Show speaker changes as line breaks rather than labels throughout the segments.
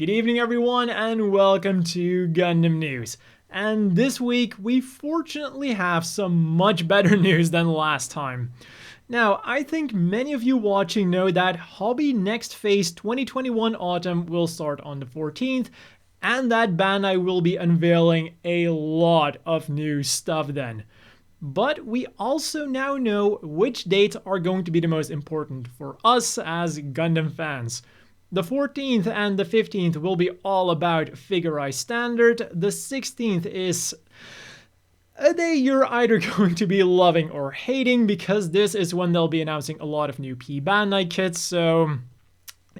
Good evening everyone and welcome to Gundam News. And this week we fortunately have some much better news than last time. Now, I think many of you watching know that Hobby Next Phase 2021 Autumn will start on the 14th, and that Bandai will be unveiling a lot of new stuff then. But we also now know which dates are going to be the most important for us as Gundam fans. The 14th and the 15th will be all about Figure Eye Standard. The 16th is a day you're either going to be loving or hating, because this is when they'll be announcing a lot of new P-Bandai kits, so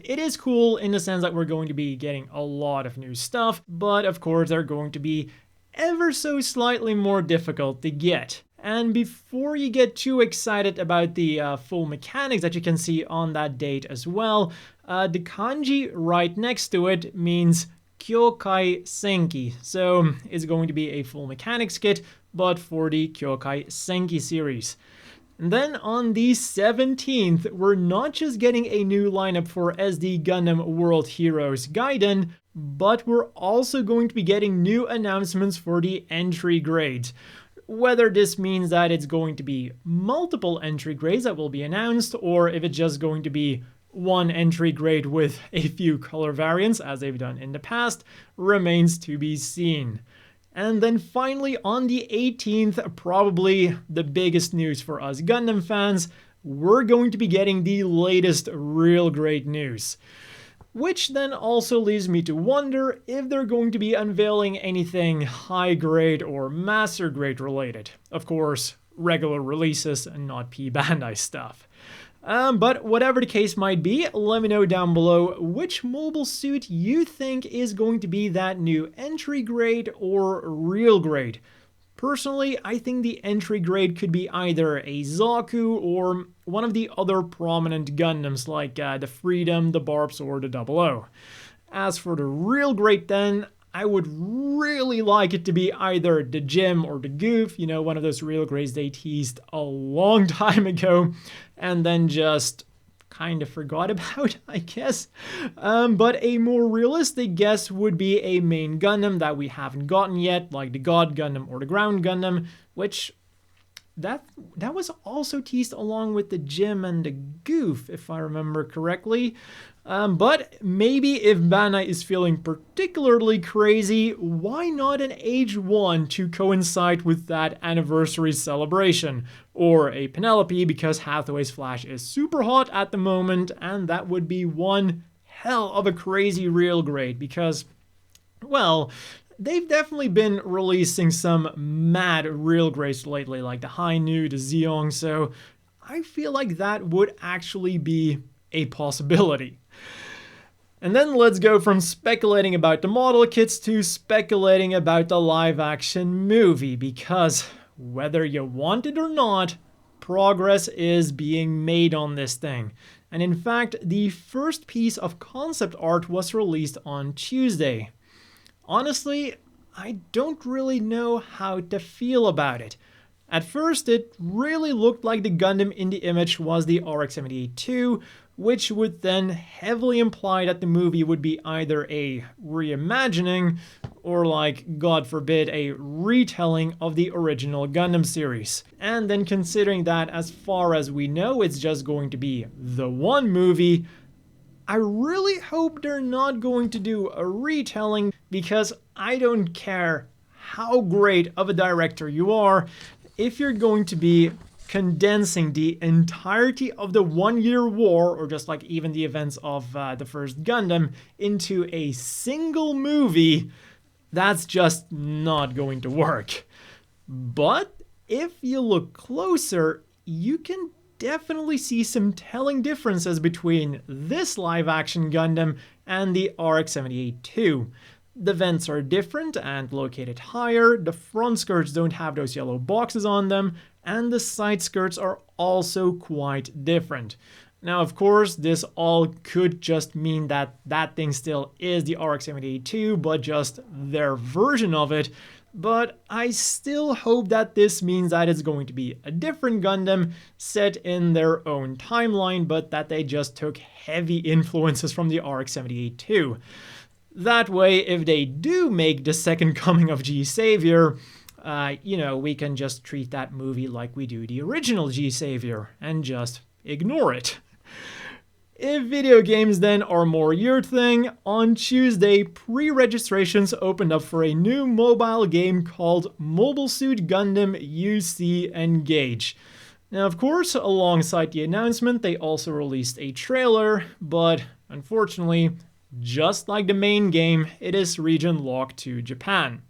it is cool in the sense that we're going to be getting a lot of new stuff, but of course they're going to be ever so slightly more difficult to get. And before you get too excited about the full mechanics that you can see on that date as well, the kanji right next to it means Kyokai Senki. So it's going to be a full mechanics kit, but for the Kyokai Senki series. And then on the 17th, we're not just getting a new lineup for SD Gundam World Heroes Gaiden, but we're also going to be getting new announcements for the entry grades. Whether this means that it's going to be multiple entry grades that will be announced, or if it's just going to be one entry grade with a few color variants, as they've done in the past, remains to be seen. And then finally, on the 18th, probably the biggest news for us Gundam fans, we're going to be getting the latest real great news. Which then also leaves me to wonder if they're going to be unveiling anything high grade or master grade related. Of course, regular releases and not P-Bandai stuff. But whatever the case might be, let me know down below which mobile suit you think is going to be that new entry grade or real grade. Personally, I think the entry grade could be either a Zaku or one of the other prominent Gundams like the Freedom, the Barbs, or the 00. As for the real grade then, I would really like it to be either the Jim or the Goof, you know, one of those real grades they teased a long time ago and then just kind of forgot about, I guess. But a more realistic guess would be a main Gundam that we haven't gotten yet, like the God Gundam or the Ground Gundam, which that was also teased along with the Jim and the Goof, if I remember correctly. But maybe if Bandai is feeling particularly crazy, why not an Age 1 to coincide with that anniversary celebration? Or a Penelope, because Hathaway's Flash is super hot at the moment, and that would be one hell of a crazy real grade, because, well, they've definitely been releasing some mad real grades lately, like the Hainu, the Zeong, so I feel like that would actually be a possibility. And then let's go from speculating about the model kits to speculating about the live-action movie, because whether you want it or not, progress is being made on this thing. And in fact, the first piece of concept art was released on Tuesday. Honestly, I don't really know how to feel about it. At first, it really looked like the Gundam in the image was the RX-78-2, which would then heavily imply that the movie would be either a reimagining or, like, God forbid, a retelling of the original Gundam series. And then considering that as far as we know it's just going to be the one movie, I really hope they're not going to do a retelling, because I don't care how great of a director you are, if you're going to be condensing the entirety of the 1 year war, or just like even the events of the first Gundam, into a single movie, that's just not going to work. But if you look closer, you can definitely see some telling differences between this live-action Gundam and the RX-78-2. The vents are different and located higher, the front skirts don't have those yellow boxes on them, and the side skirts are also quite different. Now, of course, this all could just mean that that thing still is the RX-78-2, but just their version of it. But I still hope that this means that it's going to be a different Gundam set in their own timeline, but that they just took heavy influences from the RX-78-2. That way, if they do make the second coming of G-Savior, we can just treat that movie like we do the original G-Savior and just ignore it. If video games then are more your thing, on Tuesday, pre-registrations opened up for a new mobile game called Mobile Suit Gundam UC Engage. Now, of course, alongside the announcement, they also released a trailer, but unfortunately, just like the main game, it is region locked to Japan.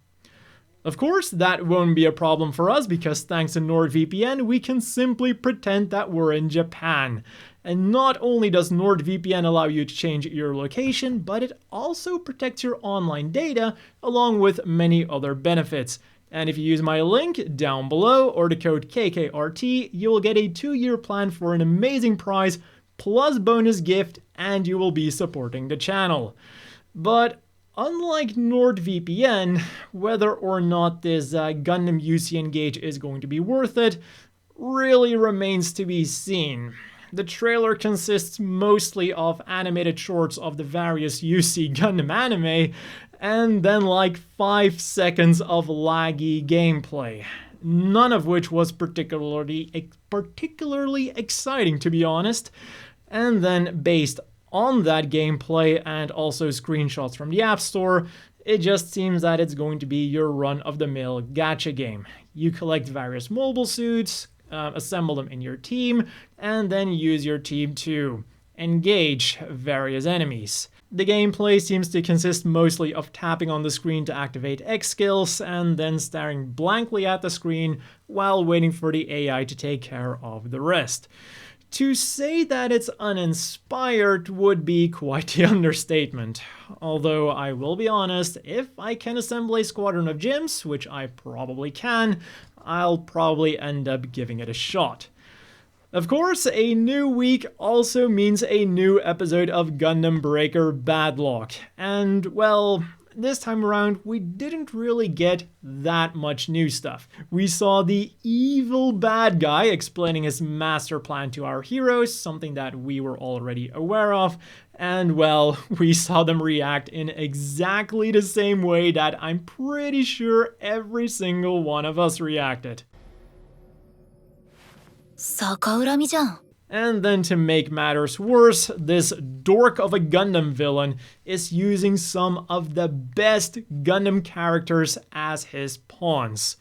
Of course, that won't be a problem for us because thanks to NordVPN, we can simply pretend that we're in Japan. And not only does NordVPN allow you to change your location, but it also protects your online data along with many other benefits. And if you use my link down below or the code KKRT, you will get a 2-year plan for an amazing price plus bonus gift, and you will be supporting the channel. But unlike NordVPN, whether or not this Gundam UC Engage is going to be worth it really remains to be seen. The trailer consists mostly of animated shorts of the various UC Gundam anime, and then like 5 seconds of laggy gameplay. None of which was particularly exciting, to be honest. And then based on that gameplay and also screenshots from the App Store, it just seems that it's going to be your run-of-the-mill gacha game. You collect various mobile suits, assemble them in your team, and then use your team to engage various enemies. The gameplay seems to consist mostly of tapping on the screen to activate X skills and then staring blankly at the screen while waiting for the AI to take care of the rest. To say that it's uninspired would be quite the understatement. Although I will be honest, if I can assemble a squadron of gyms, which I probably can, I'll probably end up giving it a shot. Of course, a new week also means a new episode of Gundam Breaker Battlogue. And, well, this time around, we didn't really get that much new stuff. We saw the evil bad guy explaining his master plan to our heroes, something that we were already aware of, and well, we saw them react in exactly the same way that I'm pretty sure every single one of us reacted. And then to make matters worse, this dork of a Gundam villain is using some of the best Gundam characters as his pawns.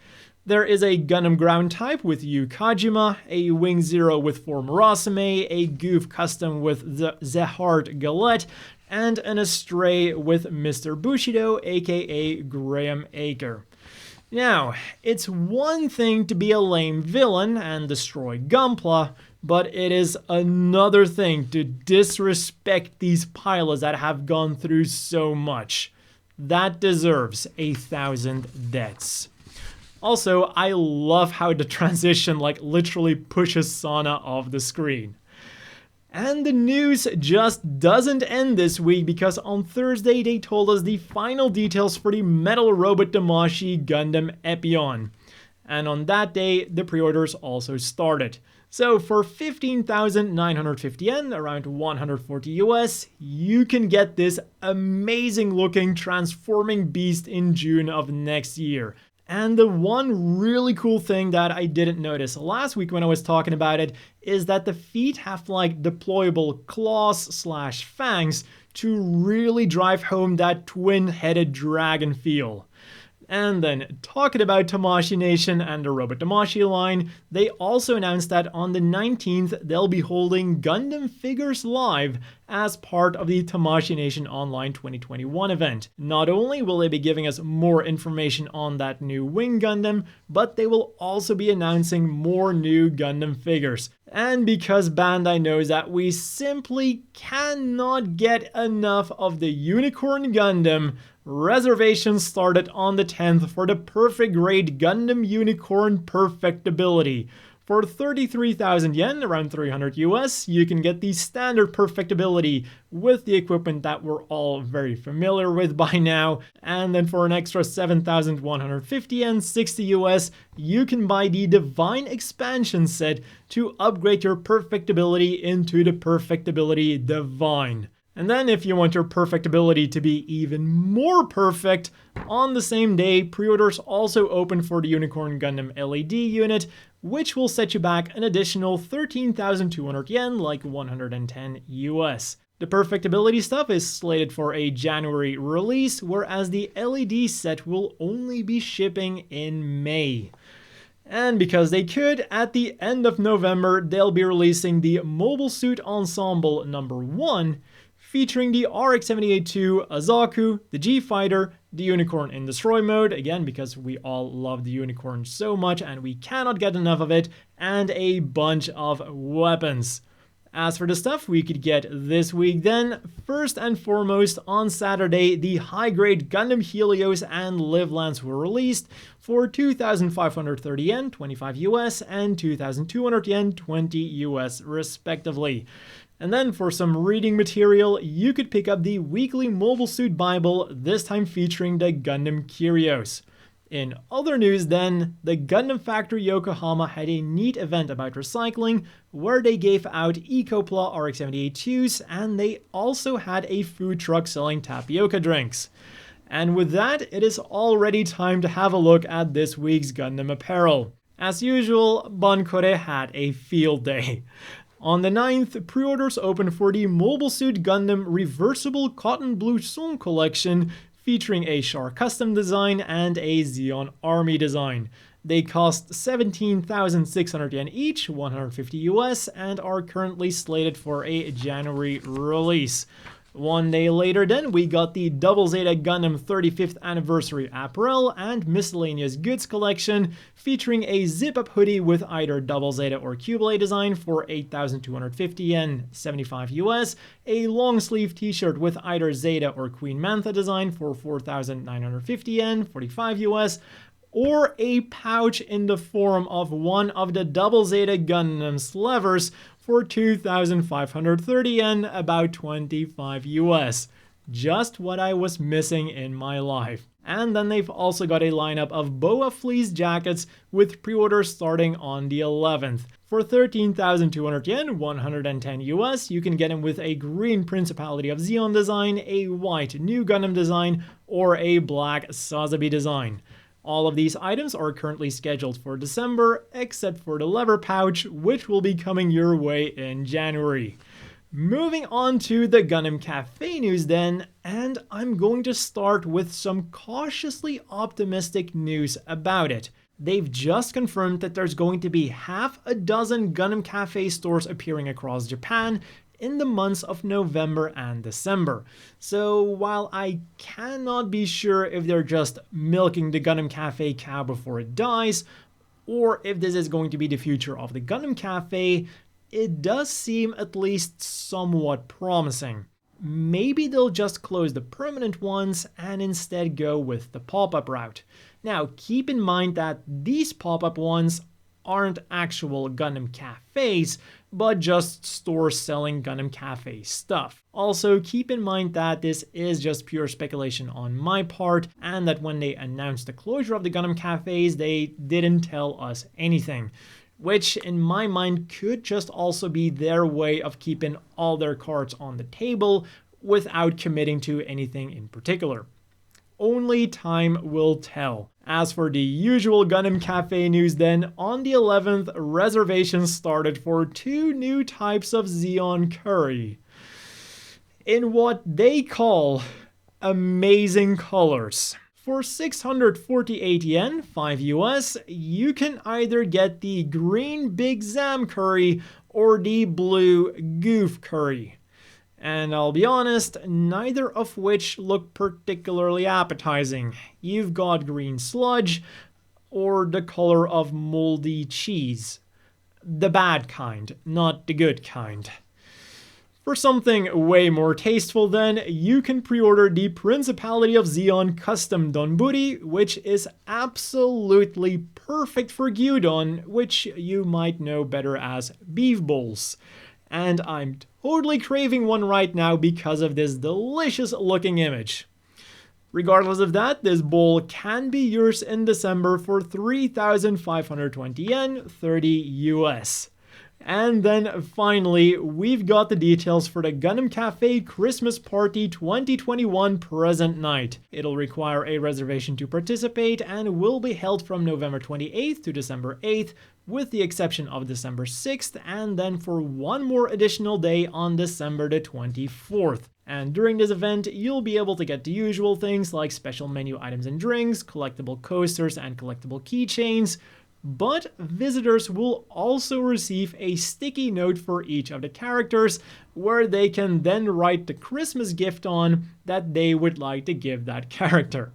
There is a Gundam ground type with Yu Kajima, a Wing Zero with Form Rasame, a Goof custom with the Zehart Galette, and an Astray with Mr. Bushido, aka Graham Acre. Now, it's one thing to be a lame villain and destroy Gunpla, but it is another thing to disrespect these pilots that have gone through so much. That deserves 1,000 deaths. Also, I love how the transition literally pushes Sana off the screen. And the news just doesn't end this week because on Thursday they told us the final details for the Metal Robot Damashii Gundam Epyon. And on that day, the pre-orders also started. So for 15,950 yen, around 140 US, you can get this amazing looking transforming beast in June of next year. And the one really cool thing that I didn't notice last week when I was talking about it is that the feet have deployable claws/fangs to really drive home that twin-headed dragon feel. And then, talking about Tamashii Nation and the Robot Damashii line, they also announced that on the 19th, they'll be holding Gundam Figures Live as part of the Tamashii Nation Online 2021 event. Not only will they be giving us more information on that new Wing Gundam, but they will also be announcing more new Gundam figures. And because Bandai knows that we simply cannot get enough of the Unicorn Gundam, reservations started on the 10th for the perfect grade Gundam Unicorn Perfectibility. For 33,000 yen, around 300 US, you can get the standard Perfectibility with the equipment that we're all very familiar with by now. And then for an extra 7,150 yen, 60 US, you can buy the Divine Expansion set to upgrade your Perfectibility into the Perfectibility Divine. And then if you want your perfectibility to be even more perfect, on the same day, pre-orders also open for the Unicorn Gundam LED unit, which will set you back an additional 13,200 yen, like 110 US. The perfectibility stuff is slated for a January release, whereas the LED set will only be shipping in May. And because they could, at the end of November, they'll be releasing the Mobile Suit Ensemble #1, featuring the RX-78-2 Azaku, the G-Fighter, the Unicorn in Destroy mode, again because we all love the Unicorn so much and we cannot get enough of it, and a bunch of weapons. As for the stuff we could get this week then, first and foremost, on Saturday, the high-grade Gundam Helios and Livelance were released for 2,530 yen, 25 US, and 2,200 yen, 20 US respectively. And then for some reading material, you could pick up the weekly Mobile Suit Bible, this time featuring the Gundam Kyrios. In other news then, the Gundam Factory Yokohama had a neat event about recycling, where they gave out Ecopla RX-78-2s, and they also had a food truck selling tapioca drinks. And with that, it is already time to have a look at this week's Gundam apparel. As usual, Bankore had a field day. On the 9th, pre-orders opened for the Mobile Suit Gundam Reversible Cotton Blue Sun collection, featuring a Char custom design and a Zeon Army design. They cost 17,600 yen each, 150 US, and are currently slated for a January release. One day later then, we got the Double Zeta Gundam 35th Anniversary Apparel and Miscellaneous Goods collection, featuring a zip-up hoodie with either Double Zeta or Cubelay design for 8,250 yen, 75 US, a long sleeve t-shirt with either Zeta or Queen Mantha design for 4,950 yen, 45 US, or a pouch in the form of one of the Double Zeta Gundam's levers for 2,530 yen, about 25 US. Just what I was missing in my life. And then they've also got a lineup of boa fleece jackets with pre-orders starting on the 11th. For 13,200 yen, 110 US, you can get them with a green Principality of Zeon design, a white New Gundam design, or a black Sazabi design. All of these items are currently scheduled for December, except for the lever pouch, which will be coming your way in January. Moving on to the Gundam Café news then, and I'm going to start with some cautiously optimistic news about it. They've just confirmed that there's going to be half a dozen Gundam Café stores appearing across Japan in the months of November and December. So while I cannot be sure if they're just milking the Gundam Café cow before it dies, or if this is going to be the future of the Gundam Café, it does seem at least somewhat promising. Maybe they'll just close the permanent ones and instead go with the pop-up route. Now, keep in mind that these pop-up ones aren't actual Gundam Cafés, but just stores selling Gundam Café stuff. Also, keep in mind that this is just pure speculation on my part, and that when they announced the closure of the Gundam Cafés, they didn't tell us anything. Which, in my mind, could just also be their way of keeping all their cards on the table without committing to anything in particular. Only time will tell. As for the usual Gundam Café news then, on the 11th, reservations started for 2 new types of Zeon curry. In what they call amazing colors. For 648 yen, 5 US, you can either get the green Big Zam curry or the blue Goof curry. And I'll be honest, neither of which look particularly appetizing. You've got green sludge, or the color of moldy cheese. The bad kind, not the good kind. For something way more tasteful then, you can pre-order the Principality of Zeon Custom Donburi, which is absolutely perfect for gyudon, which you might know better as beef bowls. And I'm totally craving one right now because of this delicious looking image. Regardless of that, this bowl can be yours in December for 3,520 yen, 30 US. And then finally, we've got the details for the Gundam Café Christmas Party 2021 present night. It'll require a reservation to participate and will be held from November 28th to December 8th, with the exception of December 6th, and then for one more additional day on December the 24th. And during this event, you'll be able to get the usual things like special menu items and drinks, collectible coasters, and collectible keychains. But visitors will also receive a sticky note for each of the characters, where they can then write the Christmas gift on that they would like to give that character.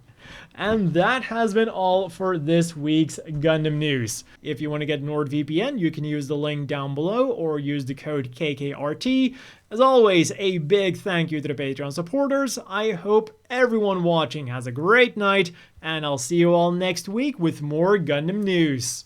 And that has been all for this week's Gundam news. If you want to get NordVPN, you can use the link down below or use the code KKRT. As always, a big thank you to the Patreon supporters. I hope everyone watching has a great night, and I'll see you all next week with more Gundam news.